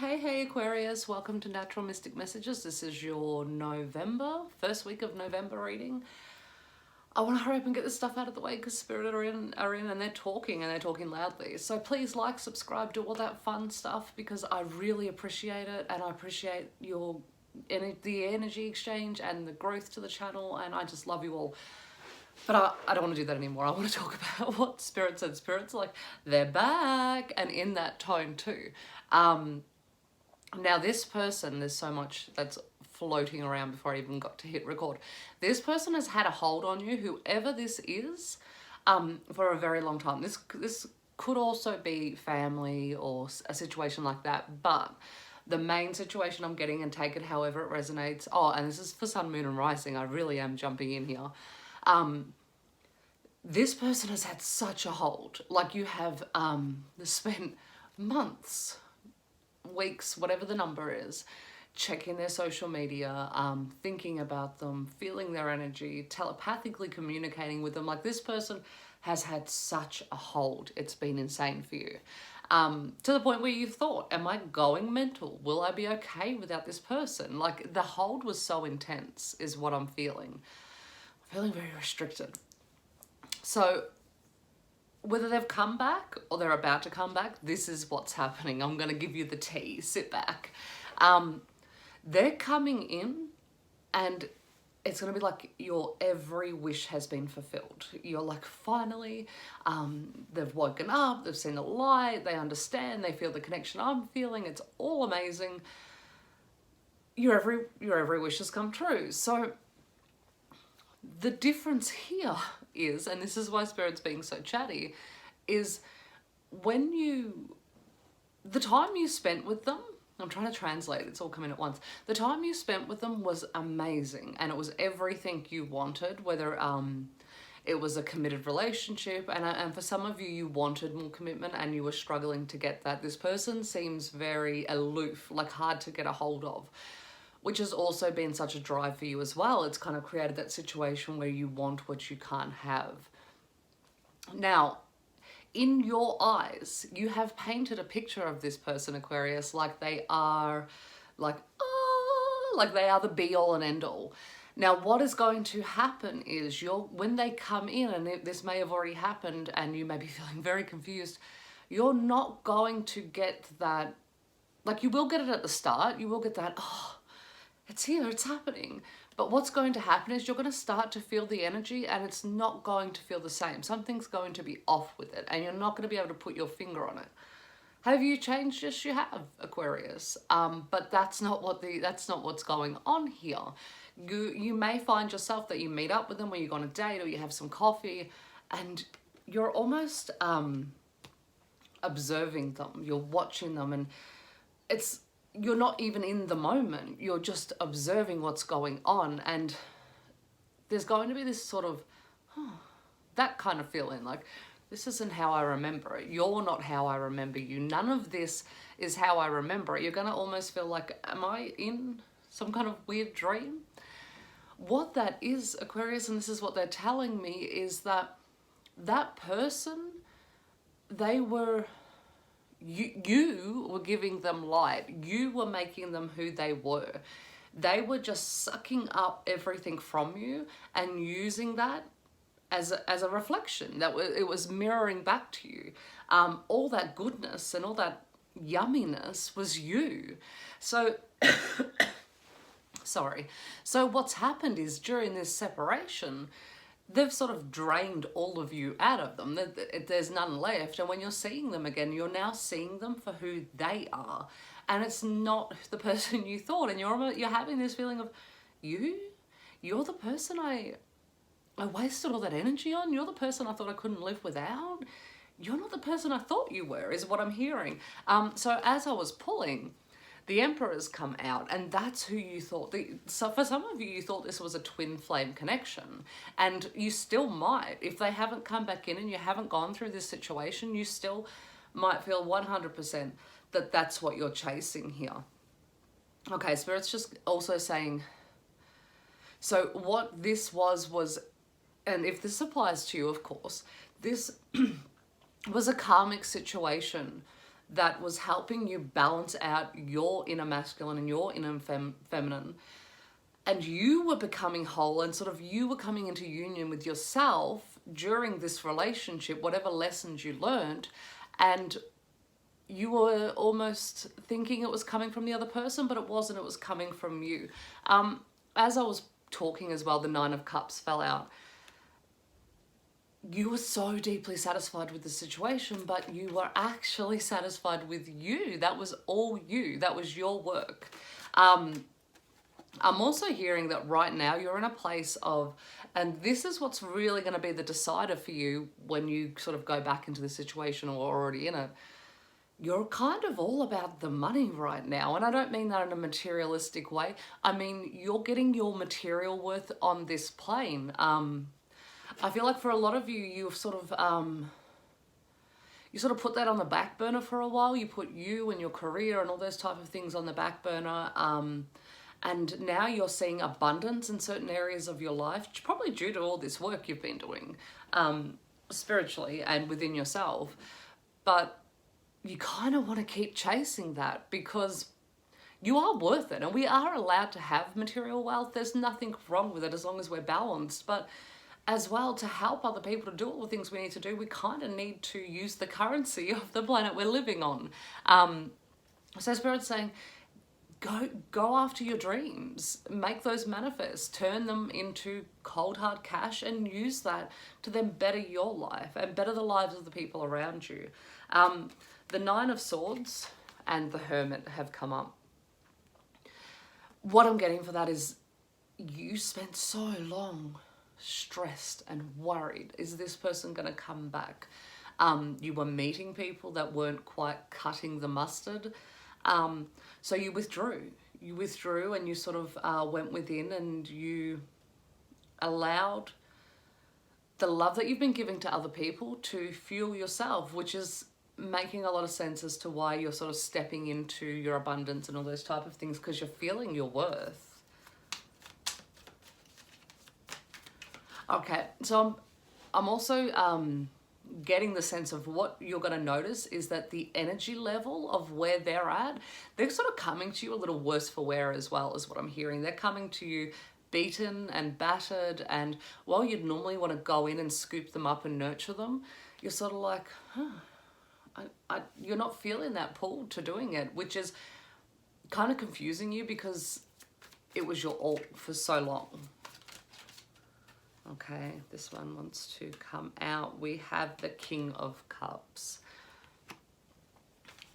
Hey Aquarius, welcome to Natural Mystic Messages. This is your first week of November reading. I want to hurry up and get this stuff out of the way because Spirit are in and they're talking loudly. So please like, subscribe, do all that fun stuff because I really appreciate it, and I appreciate the energy exchange and the growth to the channel, and I just love you all. But I don't want to do that anymore. I want to talk about what Spirit said. Spirit's like, they're back, and in that tone too. Now this person, there's so much that's floating around before I even got to hit record. This person has had a hold on you, whoever this is, for a very long time. This could also be family or a situation like that, but the main situation I'm getting, and take it however it resonates. Oh, and this is for Sun, Moon and Rising. I really am jumping in here. This person has had such a hold. Like you have spent months, weeks, whatever the number is, checking their social media, thinking about them, feeling their energy, telepathically communicating with them. Like this person has had such a hold. It's been insane for you. To the point where you've thought, am I going mental? Will I be okay without this person? Like the hold was so intense is what I'm feeling. I'm feeling very restricted. So whether they've come back or they're about to come back, this is what's happening. I'm going to give you the tea. Sit back. They're coming in and it's going to be like your every wish has been fulfilled. You're like, finally, they've woken up, they've seen the light, they understand, they feel the connection I'm feeling. It's all amazing. Your every wish has come true. So the difference here is, and this is why Spirit's being so chatty, is the time you spent with them, I'm trying to translate, it's all coming at once. The time you spent with them was amazing, and it was everything you wanted, whether it was a committed relationship, and for some of you, you wanted more commitment and you were struggling to get that. This person seems very aloof, like hard to get a hold of, which has also been such a drive for you as well. It's kind of created that situation where you want what you can't have. Now, in your eyes, you have painted a picture of this person, Aquarius, like they are like they are the be all and end all. Now, what is going to happen is when they come in, and this may have already happened and you may be feeling very confused, you're not going to get that, like you will get it at the start, you will get that, oh, it's here, it's happening. But what's going to happen is you're going to start to feel the energy and it's not going to feel the same. Something's going to be off with it and you're not going to be able to put your finger on it. Have you changed? Yes, you have, Aquarius. But that's not what's going on here. You may find yourself that you meet up with them, or you go on a date, or you have some coffee, and you're almost observing them. You're watching them, and you're not even in the moment. You're just observing what's going on, and there's going to be this sort of that kind of feeling like, this isn't how I remember it. You're not how I remember you. None of this is how I remember it. You're going to almost feel like, am I in some kind of weird dream? What that is, Aquarius, and this is what they're telling me, is that person, you were giving them light. You were making them who they were. They were just sucking up everything from you and using that as a reflection. It was mirroring back to you. All that goodness and all that yumminess was you. So, sorry. So what's happened is during this separation, they've sort of drained all of you out of them. There's none left. And when you're seeing them again, you're now seeing them for who they are. And it's not the person you thought. And you're having this feeling of, you're the person I wasted all that energy on. You're the person I thought I couldn't live without. You're not the person I thought you were, is what I'm hearing. So as I was pulling, the Emperor's come out, and that's who you thought. So for some of you, you thought this was a twin flame connection, and you still might. If they haven't come back in and you haven't gone through this situation, you still might feel 100% that that's what you're chasing here. Okay, Spirit's just also saying, so what this was, and if this applies to you, of course, this was a karmic situation that was helping you balance out your inner masculine and your inner feminine, and you were becoming whole and sort of you were coming into union with yourself during this relationship, whatever lessons you learned, and you were almost thinking it was coming from the other person, but it wasn't, it was coming from you. As I was talking as well, the Nine of Cups fell out. You were so deeply satisfied with the situation, but you were actually satisfied with you. That was all you. That was your work. I'm also hearing that right now you're in a place of, and this is what's really going to be the decider for you when you sort of go back into the situation or already in it. You're kind of all about the money right now. And I don't mean that in a materialistic way. I mean, you're getting your material worth on this plane. I feel like for a lot of you, you sort of put that on the back burner for a while. You put you and your career and all those type of things on the back burner. And now you're seeing abundance in certain areas of your life, probably due to all this work you've been doing spiritually and within yourself. But you kind of want to keep chasing that because you are worth it. And we are allowed to have material wealth. There's nothing wrong with it as long as we're balanced. But as well, to help other people to do all the things we need to do, we kind of need to use the currency of the planet we're living on. So Spirit's saying, go after your dreams, make those manifest, turn them into cold hard cash and use that to then better your life and better the lives of the people around you. The Nine of Swords and the Hermit have come up. What I'm getting for that is you spent so long stressed and worried. Is this person going to come back? You were meeting people that weren't quite cutting the mustard. So you withdrew. You withdrew and you sort of went within and you allowed the love that you've been giving to other people to fuel yourself, which is making a lot of sense as to why you're sort of stepping into your abundance and all those type of things, because you're feeling your worth. Okay, so I'm also getting the sense of what you're going to notice is that the energy level of where they're at, they're sort of coming to you a little worse for wear as well, is what I'm hearing. They're coming to you beaten and battered, and while you'd normally want to go in and scoop them up and nurture them, you're sort of like, you're not feeling that pull to doing it, which is kind of confusing you because it was your all for so long. Okay, this one wants to come out. We have the King of Cups.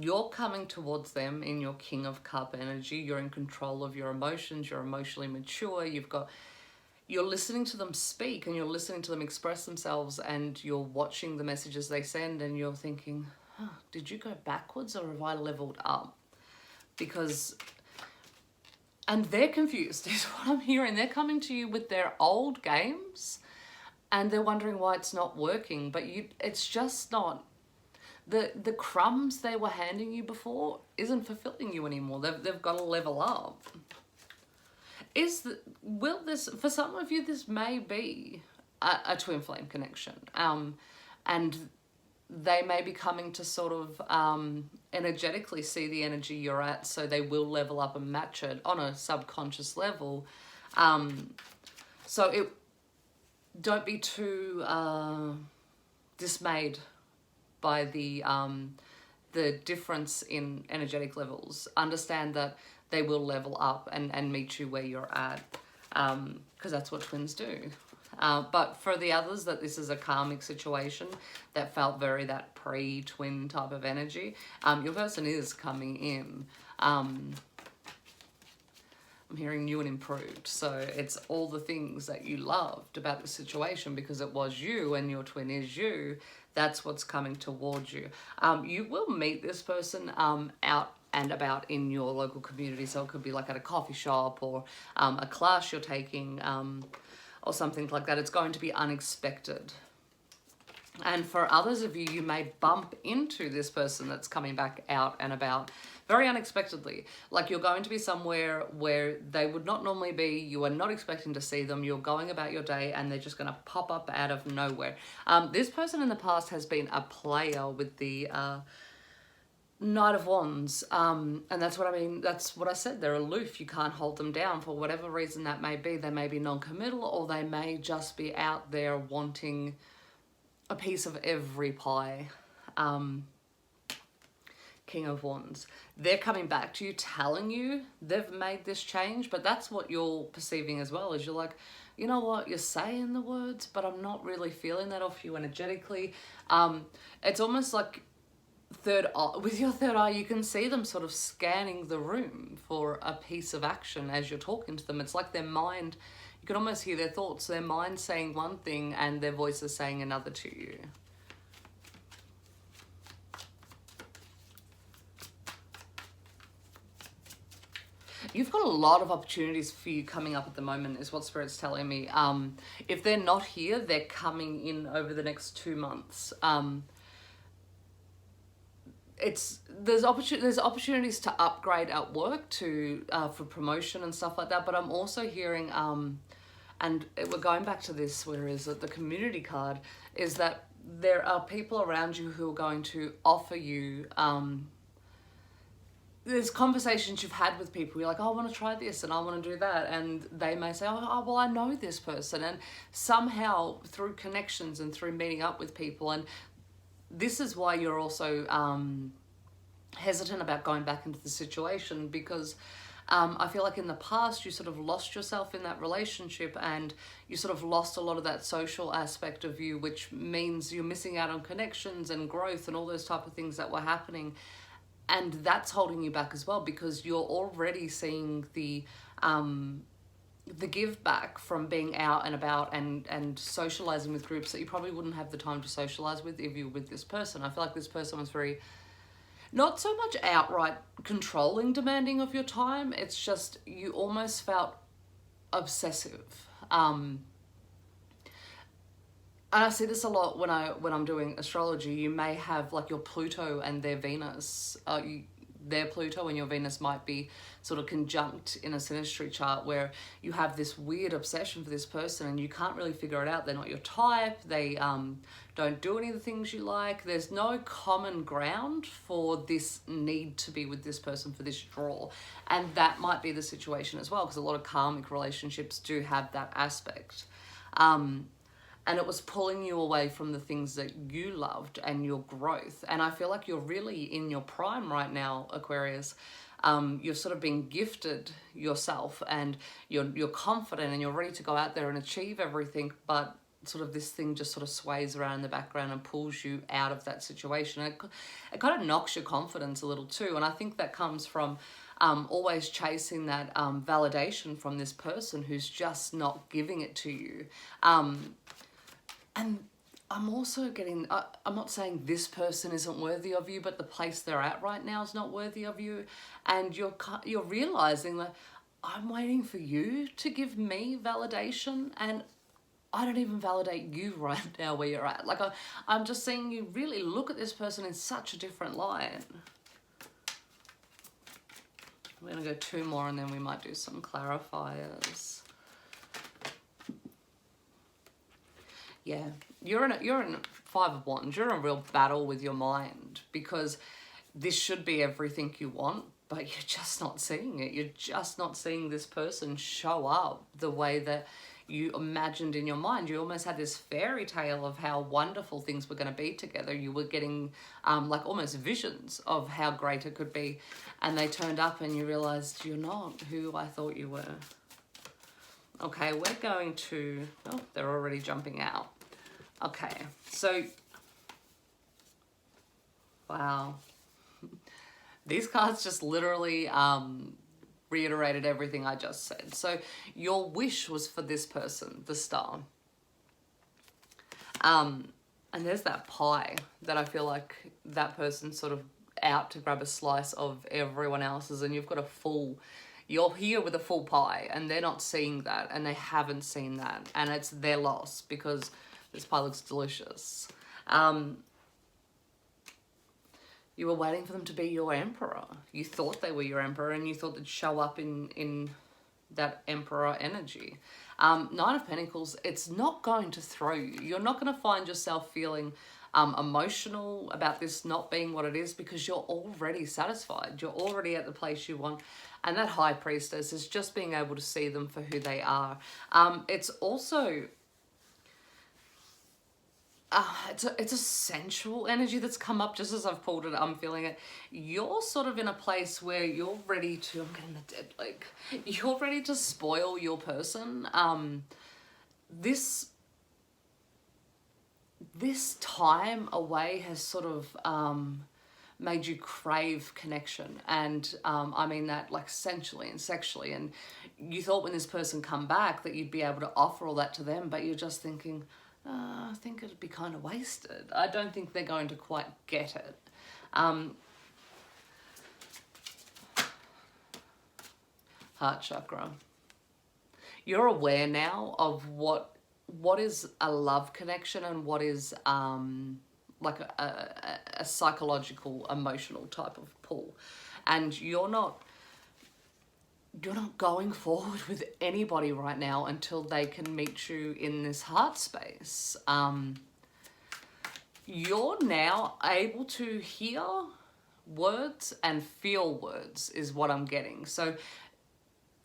You're coming towards them in your King of Cup energy. You're in control of your emotions. You're emotionally mature. You're listening to them speak and you're listening to them express themselves, and you're watching the messages they send, and you're thinking, did you go backwards or have I leveled up? And they're confused, is what I'm hearing. They're coming to you with their old games and they're wondering why it's not working, but it's just not. The crumbs they were handing you before isn't fulfilling you anymore. They've got to level up. For some of you, this may be a twin flame connection. And they may be coming to sort of energetically see the energy you're at, so they will level up and match it on a subconscious level. Don't be too dismayed by the difference in energetic levels. Understand that they will level up and meet you where you're at, because that's what twins do. But for the others, that this is a karmic situation that felt very that pre-twin type of energy, your person is coming in. I'm hearing new and improved. So it's all the things that you loved about the situation because it was you and your twin is you. That's what's coming towards you. You will meet this person out and about in your local community. So it could be like at a coffee shop or a class you're taking, or something like that. It's going to be unexpected. And for others of you, you may bump into this person that's coming back out and about very unexpectedly. Like you're going to be somewhere where they would not normally be. You are not expecting to see them. You're going about your day and they're just going to pop up out of nowhere. This person in the past has been a player with the Knight of Wands, and that's what I mean, that's what I said, they're aloof, you can't hold them down for whatever reason that may be. They may be non-committal, or they may just be out there wanting a piece of every pie. King of Wands, they're coming back to you, telling you they've made this change, but that's what you're perceiving as well, is you're like, you know what, you're saying the words, but I'm not really feeling that off you energetically. It's almost like third eye, with your third eye, you can see them sort of scanning the room for a piece of action as you're talking to them. It's like their mind, you can almost hear their thoughts, their mind saying one thing and their voice is saying another to you. You've got a lot of opportunities for you coming up at the moment, is what Spirit's telling me. If they're not here, they're coming in over the next 2 months. There's opportunities to upgrade at work, to for promotion and stuff like that. But I'm also hearing, and we're going back to this, where is it? The community card is that there are people around you who are going to offer you. There's conversations you've had with people. You're like, oh, I want to try this and I want to do that, and they may say, oh, well, I know this person, and somehow through connections and through meeting up with people, and this is why you're also hesitant about going back into the situation, because I feel like in the past you sort of lost yourself in that relationship, and you sort of lost a lot of that social aspect of you, which means you're missing out on connections and growth and all those type of things that were happening. And that's holding you back as well, because you're already seeing the give back from being out and about and socializing with groups that you probably wouldn't have the time to socialize with if you were with this person. I feel like this person was very, not so much outright controlling, demanding of your time. It's just you almost felt obsessive. And I see this a lot when I'm doing astrology. You may have like your Pluto and their Venus. Their Pluto and your Venus might be sort of conjunct in a synastry chart, where you have this weird obsession for this person and you can't really figure it out. They're not your type. They don't do any of the things you like. There's no common ground for this need to be with this person, for this draw. And that might be the situation as well, because a lot of karmic relationships do have that aspect. And it was pulling you away from the things that you loved and your growth. And I feel like you're really in your prime right now, Aquarius. You're sort of being gifted yourself, and you're confident and you're ready to go out there and achieve everything. But sort of this thing just sort of sways around in the background and pulls you out of that situation. It kind of knocks your confidence a little too. And I think that comes from always chasing that validation from this person who's just not giving it to you. And I'm also getting, I'm not saying this person isn't worthy of you, but the place they're at right now is not worthy of you. And you're realizing that I'm waiting for you to give me validation, and I don't even validate you right now where you're at. Like I'm just seeing you really look at this person in such a different light. We're gonna go 2 more and then we might do some clarifiers. Yeah, you're in 5 of Wands. You're in a real battle with your mind, because this should be everything you want, but you're just not seeing it. You're just not seeing this person show up the way that you imagined in your mind. You almost had this fairy tale of how wonderful things were going to be together. You were getting like almost visions of how great it could be, and they turned up and you realized you're not who I thought you were. Okay, we're going to, oh, they're already jumping out. Okay, so, wow. These cards just literally reiterated everything I just said. So your wish was for this person, the Star. And there's that pie that I feel like that person's sort of out to grab a slice of everyone else's, and you've got a full, you're here with a full pie, and they're not seeing that, and they haven't seen that, and it's their loss, because this pie looks delicious. You were waiting for them to be your emperor. You thought they were your emperor, and you thought they'd show up in that emperor energy. 9 of Pentacles, it's not going to throw you. You're not going to find yourself feeling emotional about this not being what it is, because you're already satisfied. You're already at the place you want. And that High Priestess is just being able to see them for who they are. It's also... it's a sensual energy that's come up just as I've pulled it. I'm feeling it. You're sort of in a place where you're ready to... I'm getting the dead leg. You're ready to spoil your person. This time away has sort of made you crave connection, and I mean that like sensually and sexually. And you thought when this person come back that you'd be able to offer all that to them, but you're just thinking, I think it'd be kind of wasted. I don't think they're going to quite get it. Heart chakra. You're aware now of what is a love connection and what is like a psychological, emotional type of pull. And you're not going forward with anybody right now until they can meet you in this heart space. You're now able to hear words and feel words is what I'm getting. So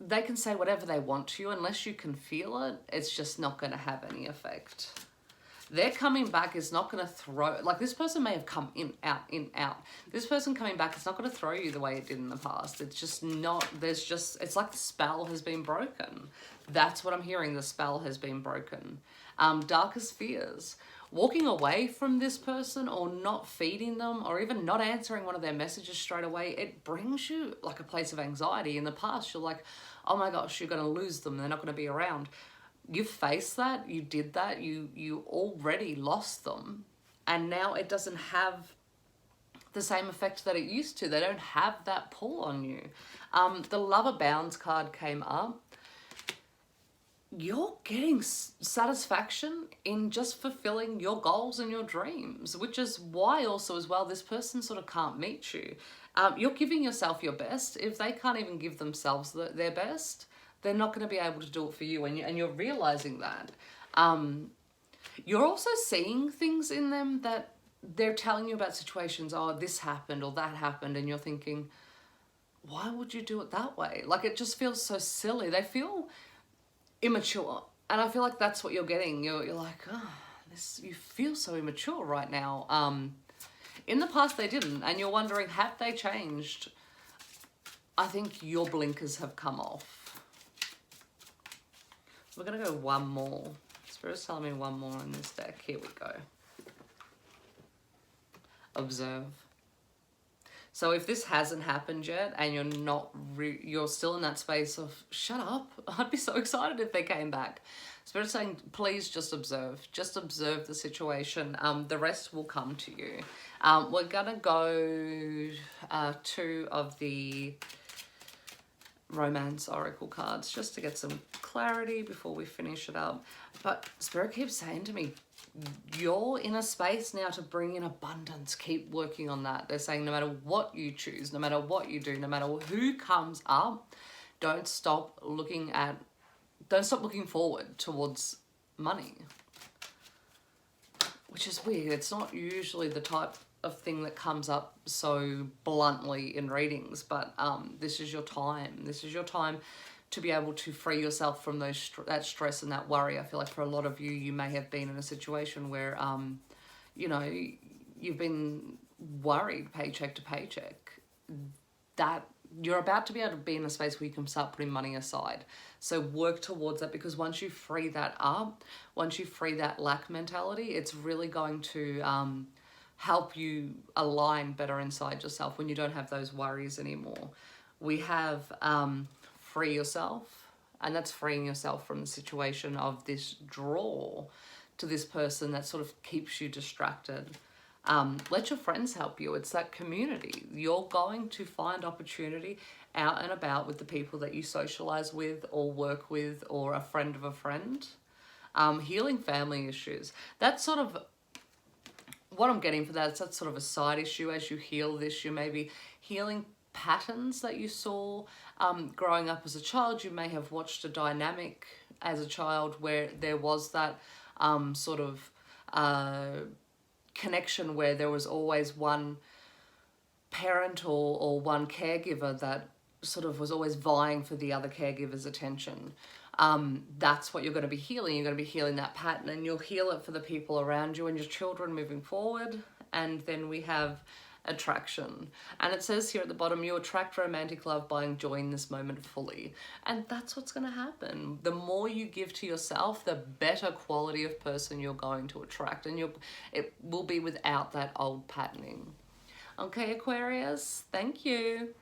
they can say whatever they want to you, unless you can feel it, it's just not going to have any effect. Their coming back is not going to throw... Like, this person may have come in, out, in, out. This person coming back is not going to throw you the way it did in the past. It's just not... There's just... It's like the spell has been broken. That's what I'm hearing. The spell has been broken. Darkest fears. Walking away from this person, or not feeding them, or even not answering one of their messages straight away, it brings you like a place of anxiety. In the past, you're like, oh my gosh, you're going to lose them. They're not going to be around. You faced that, you did that, you already lost them, and now it doesn't have the same effect that it used to. They don't have that pull on you. The Lover Bounds card came up. You're getting satisfaction in just fulfilling your goals and your dreams, which is why also as well this person sort of can't meet you. You're giving yourself your best. If they can't even give themselves their best, they're not going to be able to do it for you, and you're realizing that. You're also seeing things in them that they're telling you about situations, oh, this happened or that happened, and you're thinking, why would you do it that way? Like, it just feels so silly. They feel immature, and I feel like that's what you're getting. You're like, oh, you feel so immature right now. In the past they didn't, and you're wondering, have they changed? I think your blinkers have come off. We're going to go one more. Spirit's telling me one more in this deck. Here we go. Observe. So if this hasn't happened yet and you're still in that space of, shut up, I'd be so excited if they came back. Spirit's saying, please just observe. Just observe the situation. The rest will come to you. We're going to go 2 of the Romance Oracle cards just to get some clarity before we finish it up. But Spirit keeps saying to me, you're in a space now to bring in abundance. Keep working on that. They're saying no matter what you choose, no matter what you do, no matter who comes up, don't stop looking forward towards money. Which is weird. It's not usually the type of thing that comes up so bluntly in readings, but this is your time. This is your time to be able to free yourself from that stress and that worry. I feel like for a lot of you, you may have been in a situation where, you know, you've been worried paycheck to paycheck. That you're about to be able to be in a space where you can start putting money aside. So work towards that, because once you free that up, once you free that lack mentality, it's really going to help you align better inside yourself when you don't have those worries anymore. We have free yourself, and that's freeing yourself from the situation of this draw to this person that sort of keeps you distracted. Let your friends help you. It's that community. You're going to find opportunity out and about with the people that you socialize with or work with, or a friend of a friend. Healing family issues. That's sort of what I'm getting for that. That's sort of a side issue. As you heal this, you may be healing patterns that you saw growing up as a child. You may have watched a dynamic as a child where there was that sort of connection where there was always one parent or one caregiver that sort of was always vying for the other caregiver's attention. That's what you're going to be healing. You're going to be healing that pattern, and you'll heal it for the people around you and your children moving forward. And then we have attraction. And it says here at the bottom, you attract romantic love by enjoying this moment fully. And that's what's going to happen. The more you give to yourself, the better quality of person you're going to attract. And it will be without that old patterning. Okay, Aquarius, thank you.